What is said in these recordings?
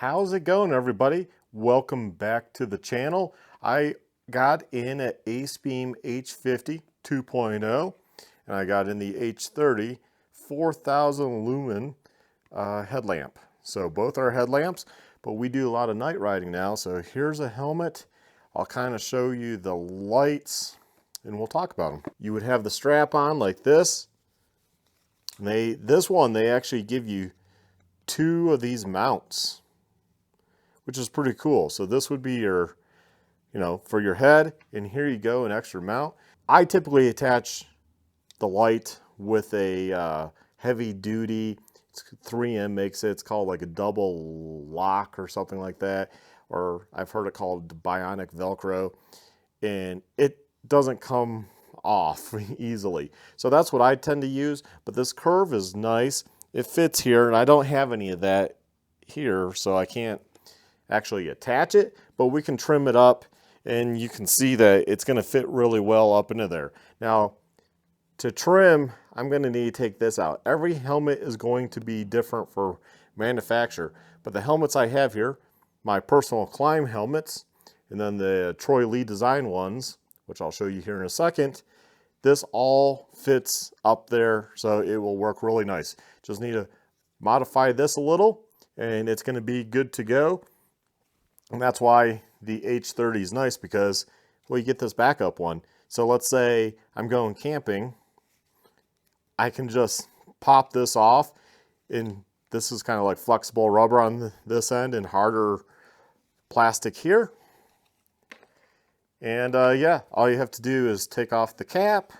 How's it going, everybody? Welcome back to the channel. I got in at AceBeam H50 2.0 and I got in the H30 4000 lumen headlamp. So both are headlamps, but we do a lot of night riding now. So here's a helmet. I'll kind of show you the lights and we'll talk about them. You would have the strap on like this. And they actually give you two of these mounts, which is pretty cool. So this would be your, for your head, and here you go, an extra mount. I typically attach the light with a heavy duty, 3M makes it, it's called like a double lock or something like that, or I've heard it called bionic Velcro, and it doesn't come off easily. So that's what I tend to use, but this curve is nice. It fits here, and I don't have any of that here, so I can't actually attach it, but we can trim it up, and you can see that it's going to fit really well up into there. Now, to trim, I'm going to need to take this out. Every helmet is going to be different for manufacturer, but the helmets I have here, my personal climb helmets, and then the Troy Lee design ones, which I'll show you here in a second, this all fits up there, so it will work really nice. Just need to modify this a little, and it's going to be good to go. And that's why the H30 is nice, because, well, you get this backup one. So let's say I'm going camping. I can just pop this off, and this is kind of like flexible rubber on this end and harder plastic here. And yeah, all you have to do is take off the cap.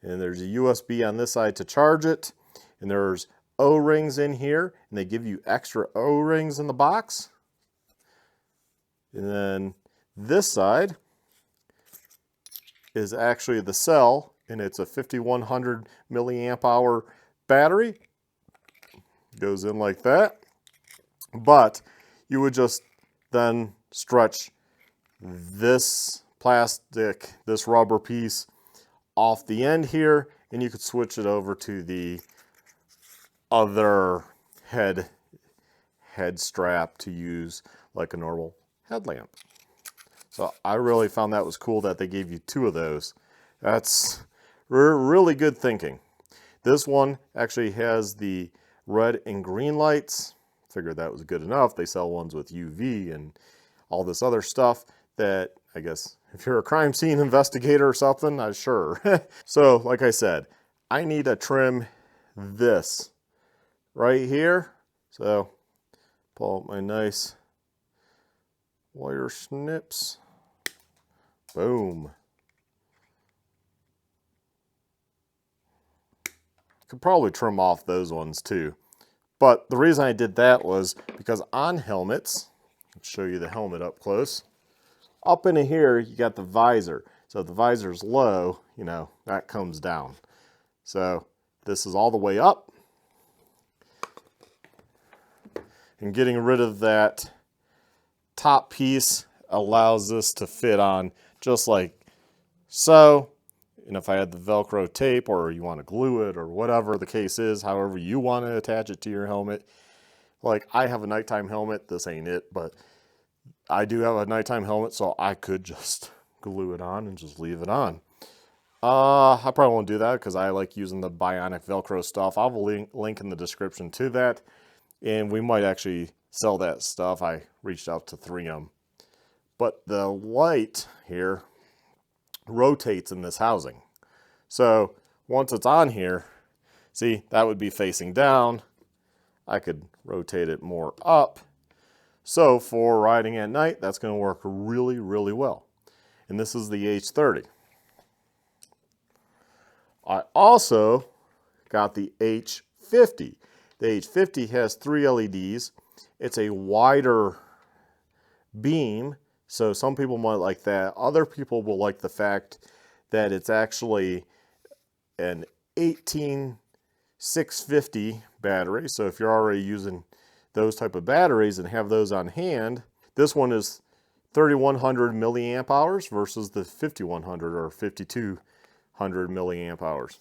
And there's a USB on this side to charge it. And there's O-rings in here, and they give you extra O-rings in the box. And then this side is actually the cell, and it's a 5100 milliamp hour battery. Goes in like that. But you would just then stretch this plastic, this rubber piece off the end here, and you could switch it over to the other head strap to use like a normal headlamp. So I really found that was cool that they gave you two of those. That's really good thinking. This one actually has the red and green lights. Figured that was good enough. They sell ones with UV and all this other stuff that, I guess, if you're a crime scene investigator or something, I'm sure. So, like I said, I need to trim this right here. So, pull out my nice wire snips. Boom. Could probably trim off those ones too. But the reason I did that was because on helmets, I'll show you the helmet up close. Up into here, you got the visor. So if the visor's low, that comes down. So this is all the way up. And getting rid of that top piece allows this to fit on just like so. And if I had the Velcro tape, or you want to glue it, or whatever the case is, however you want to attach it to your helmet. Like, I have a nighttime helmet. This ain't it, but I do have a nighttime helmet, so I could just glue it on and just leave it on. I probably won't do that because I like using the bionic Velcro stuff. I'll link in the description to that, and we might actually sell that stuff. I reached out to 3M. But the light here rotates in this housing. So once it's on here, see, that would be facing down. I could rotate it more up. So for riding at night, that's going to work really, really well. And this is the H30. I also got the H50. The H50 has 3 LEDs. It's a wider beam. So some people might like that. Other people will like the fact that it's actually an 18650 battery. So if you're already using those type of batteries and have those on hand, this one is 3100 milliamp hours versus the 5100 or 5200 milliamp hours.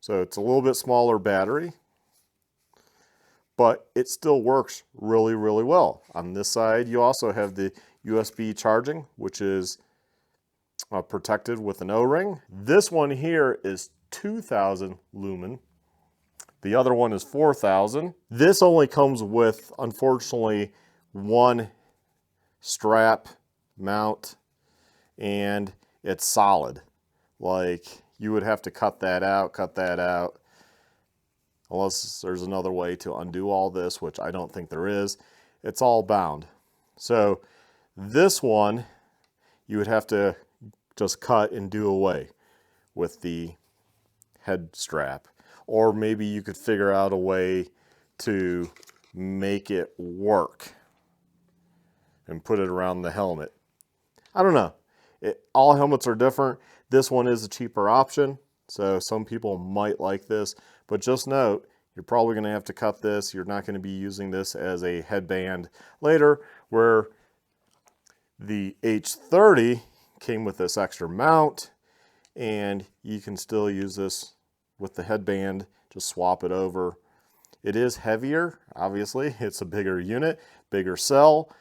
So it's a little bit smaller battery. but it still works really, really well. On this side, you also have the USB charging, which is protected with an O-ring. This one here is 2,000 lumen. The other one is 4,000. This only comes with, unfortunately, one strap mount, and it's solid. Like, you would have to cut that out, unless there's another way to undo all this, which I don't think there is. It's all bound. So this one, you would have to just cut and do away with the head strap. Or maybe you could figure out a way to make it work and put it around the helmet. I don't know. All helmets are different. This one is a cheaper option, so some people might like this, but just note, you're probably going to have to cut this. You're not going to be using this as a headband later, where the H30 came with this extra mount, and you can still use this with the headband. Just swap it over. It is heavier, obviously. It's a bigger unit, bigger cell.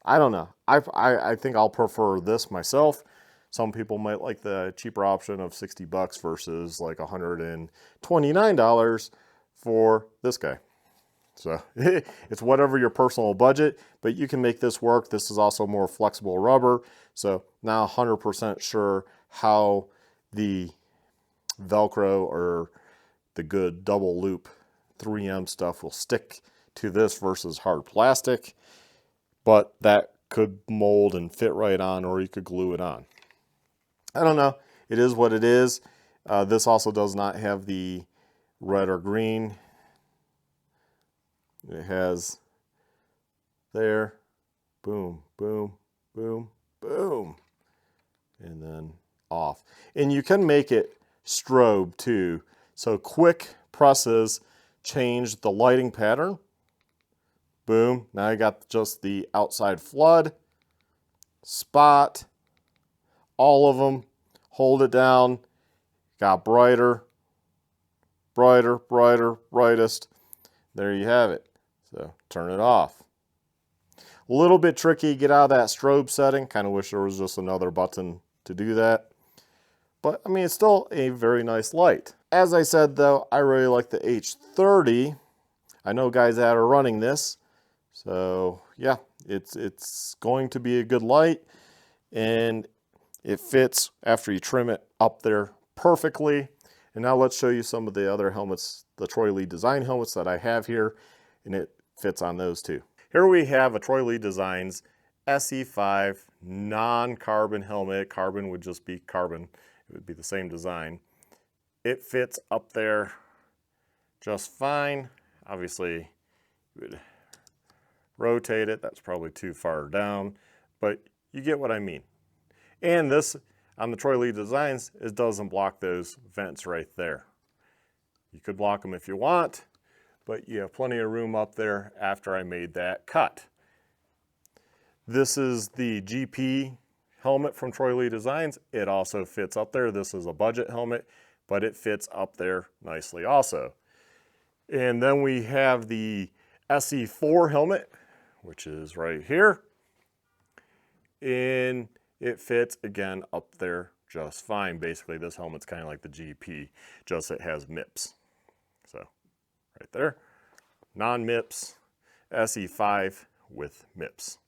I don't know. I think I'll prefer this myself. Some people might like the cheaper option of 60 bucks versus like $129 for this guy. So it's whatever your personal budget, but you can make this work. This is also more flexible rubber. So now 100% sure how the Velcro or the good double loop 3M stuff will stick to this versus hard plastic, but that could mold and fit right on, or you could glue it on. I don't know. It is what it is. This also does not have the red or green. It has there, boom, boom, boom, boom, and then off. And you can make it strobe too. So quick presses change the lighting pattern. Boom, now you got just the outside flood, spot, all of them. Hold it down, got brighter, brighter, brighter, brightest. There you have it. So turn it off. A little bit tricky, get out of that strobe setting. Kind of wish there was just another button to do that. But I mean, it's still a very nice light. As I said though, I really like the H30. I know guys that are running this. So yeah, it's going to be a good light, and it fits after you trim it up there perfectly. And now let's show you some of the other helmets, the Troy Lee Design helmets that I have here, and it fits on those too. Here we have a Troy Lee Designs SE5 non-carbon helmet. Carbon would just be carbon. It would be the same design. It fits up there just fine. Obviously, you would rotate it. That's probably too far down, but you get what I mean. And this, on the Troy Lee Designs, it doesn't block those vents right there. You could block them if you want, but you have plenty of room up there after I made that cut. This is the GP helmet from Troy Lee Designs. It also fits up there. This is a budget helmet, but it fits up there nicely also. And then we have the SE4 helmet, which is right here. And it fits again up there just fine. Basically, this helmet's kind of like the GP, just it has MIPS. So right there, non-MIPS, SE5 with MIPS.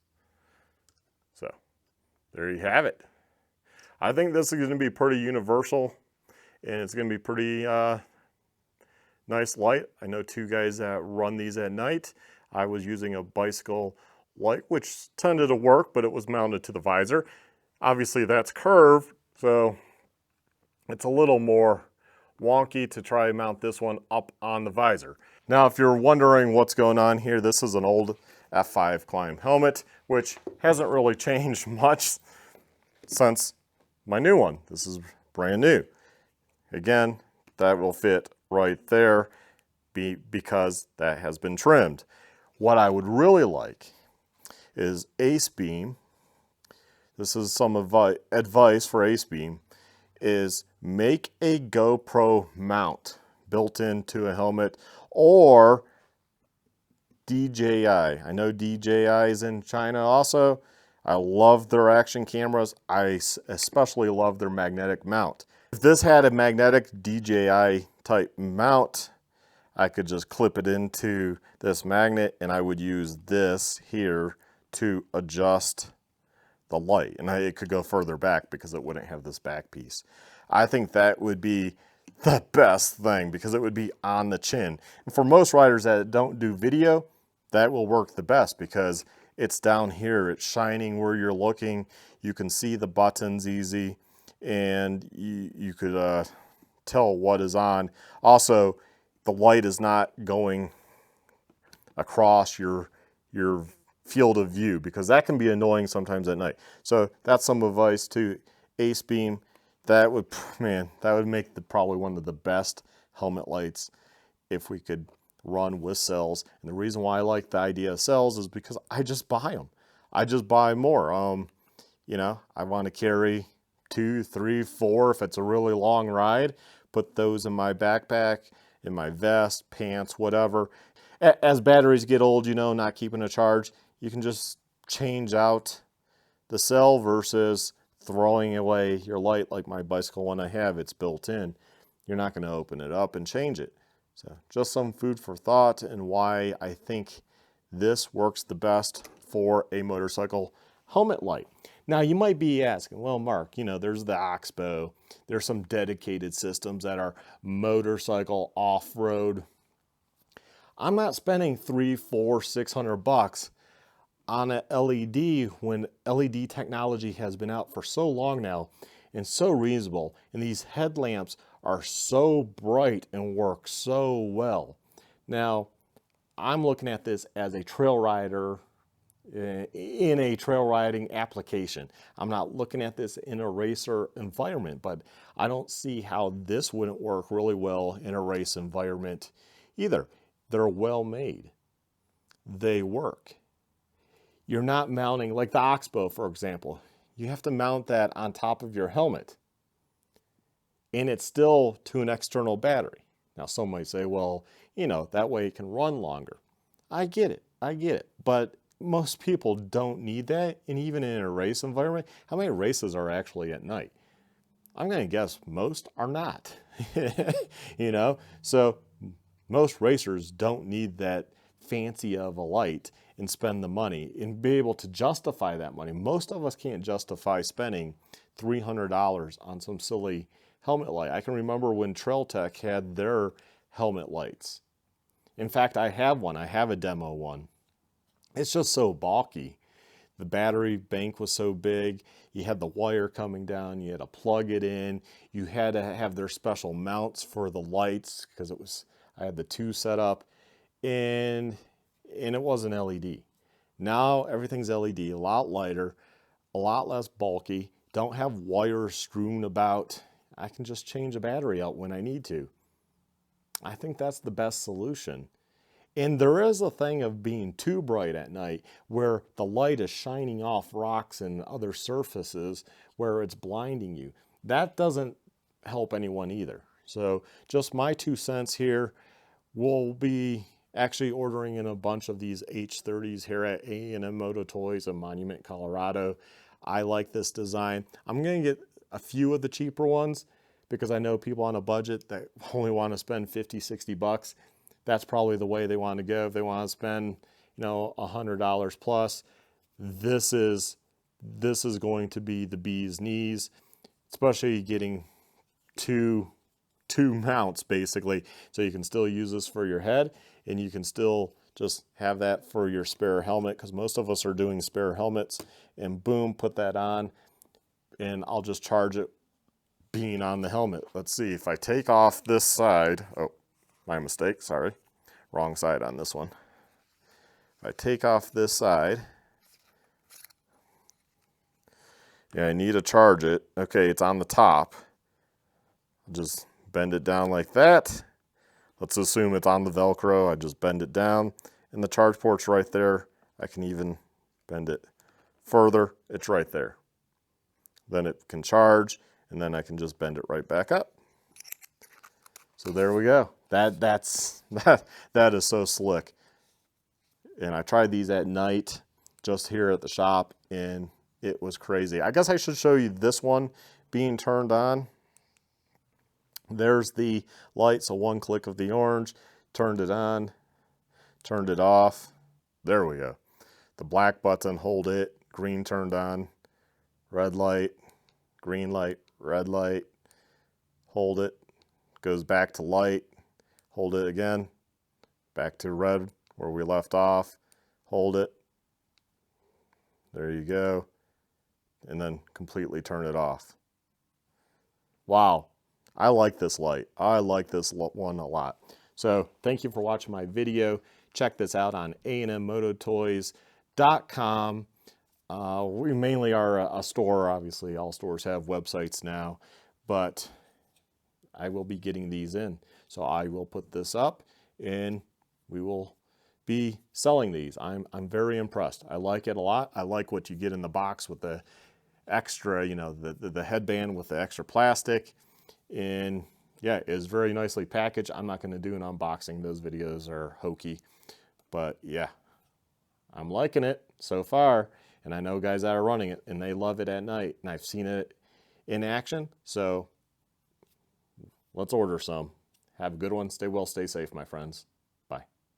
So there you have it. I think this is going to be pretty universal, and it's going to be pretty nice light. I know two guys that run these at night. I was using a bicycle light, which tended to work, but it was mounted to the visor. Obviously that's curved, so it's a little more wonky to try and mount this one up on the visor. Now, if you're wondering what's going on here, this is an old F5 climb helmet, which hasn't really changed much since my new one. This is brand new. Again, that will fit right there because that has been trimmed. What I would really like is AceBeam. This is some advice for AceBeam, is make a GoPro mount built into a helmet, or DJI. I know DJI is in China also. I love their action cameras. I especially love their magnetic mount. If this had a magnetic DJI type mount, I could just clip it into this magnet and I would use this here to adjust the light. And it could go further back because it wouldn't have this back piece. I think that would be the best thing because it would be on the chin. And for most riders that don't do video, that will work the best because it's down here, it's shining where you're looking. You can see the buttons easy and you could tell what is on. Also, the light is not going across your field of view because that can be annoying sometimes at night. So that's some advice to AceBeam. That would, man, that would make probably one of the best helmet lights if we could run with cells. And the reason why I like the idea of cells is because I just buy them. I just buy more. You know, I want to carry 2, 3, 4 if it's a really long ride. Put those in my backpack, in my vest, pants, whatever. As batteries get old, you know, not keeping a charge, you can just change out the cell versus throwing away your light like my bicycle one I have. It's built in. You're not going to open it up and change it. So just some food for thought and why I think this works the best for a motorcycle helmet light. Now you might be asking, well, Mark, you know, there's the Oxbow. There's some dedicated systems that are motorcycle off-road. I'm not spending $300, $400, $600 on an LED when LED technology has been out for so long now and so reasonable. And these headlamps are so bright and work so well. Now, I'm looking at this as a trail rider in a trail riding application. I'm not looking at this in a racer environment, but I don't see how this wouldn't work really well in a race environment either. They're well made. They work. You're not mounting, like the Oxbow, for example, you have to mount that on top of your helmet. And it's still to an external battery. Now, some might say, well, you know, that way it can run longer. I get it. But most people don't need that. And even in a race environment, how many races are actually at night? I'm going to guess most are not. You know, so most racers don't need that fancy of a light and spend the money and be able to justify that money. Most of us can't justify spending $300 on some silly helmet light. I can remember when Trail Tech had their helmet lights. In fact, I have one. I have a demo one. It's just so bulky. The battery bank was so big. You had the wire coming down. You had to plug it in. You had to have their special mounts for the lights because I had the 2 set up, and it wasn't LED. Now everything's LED, a lot lighter, a lot less bulky. Don't have wires strewn about. I can just change a battery out when I need to. I think that's the best solution. And there is a thing of being too bright at night where the light is shining off rocks and other surfaces where it's blinding you. That doesn't help anyone either. So just my 2 cents here. We'll be actually ordering in a bunch of these H30s here at A&M Moto Toys in Monument, Colorado. I like this design. I'm going to get a few of the cheaper ones because I know people on a budget that only want to spend $50, $60. That's probably the way they want to go. If they want to spend, you know, $100 plus, this is going to be the bee's knees, especially getting two mounts basically. So you can still use this for your head and you can still just have that for your spare helmet because most of us are doing spare helmets, and boom, put that on and I'll just charge it being on the helmet. Let's see if I take off this side. Oh, my mistake, sorry. Wrong side on this one. If I take off this side, yeah, I need to charge it. Okay, it's on the top. I'll just bend it down like that. Let's assume it's on the Velcro. I just bend it down and the charge port's right there. I can even bend it further. It's right there. Then it can charge and then I can just bend it right back up. So there we go. That is so slick. And I tried these at night just here at the shop, and it was crazy. I guess I should show you this one being turned on. There's the light, so one click of the orange, turned it on, turned it off. There we go. The black button, hold it, green turned on, red light, green light, red light, hold it, goes back to light, hold it again, back to red where we left off, hold it, there you go, and then completely turn it off. Wow, I like this light. I like this one a lot. So thank you for watching my video. Check this out on AandMMotoToys.com. We mainly are a store. Obviously, all stores have websites now, but I will be getting these in. So I will put this up and we will be selling these. I'm very impressed. I like it a lot. I like what you get in the box with the extra, you know, the headband with the extra plastic. And yeah, it's very nicely packaged. I'm not going to do an unboxing. Those videos are hokey. But yeah, I'm liking it so far. And I know guys that are running it and they love it at night. And I've seen it in action. So let's order some. Have a good one. Stay well, stay safe, my friends.